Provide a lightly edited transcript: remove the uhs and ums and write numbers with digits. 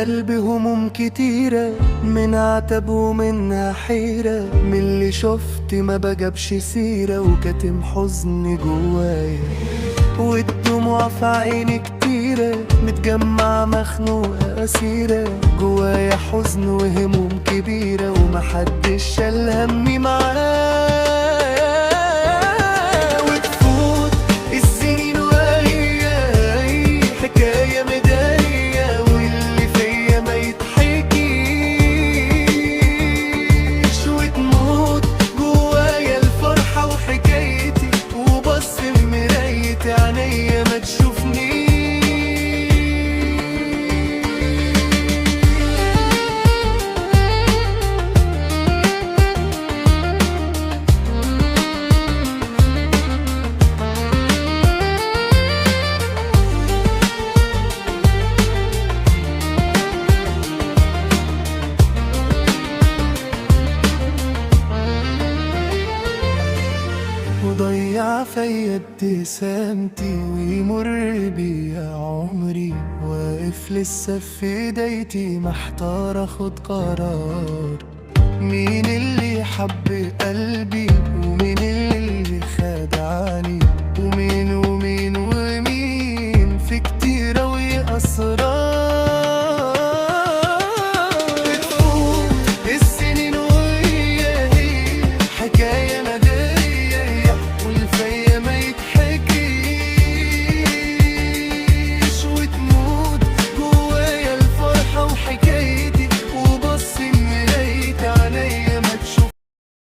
قلبي هموم كتيرة، من عتب ومنها حيرة، من اللي شفت ما بجابش سيرة وكاتم حزن جوايا، والدموع في عيني كتيرة، متجمع مخنوقة أسيرة، جوايا حزن وهموم كبيرة ومحدش شال همي معايا. وتفوت السنين وهي حكاية مدارية، واللي فيا ما يتحكيش، وتموت جوايا الفرحة وحكايتي، وبص مراية عينيا ما تشوفنيش. وضيع فيا ابتسامتي، ويمر بيا عمري، واقف لسه في ايديتي محتار اخد قرار. مين اللي حب قلبي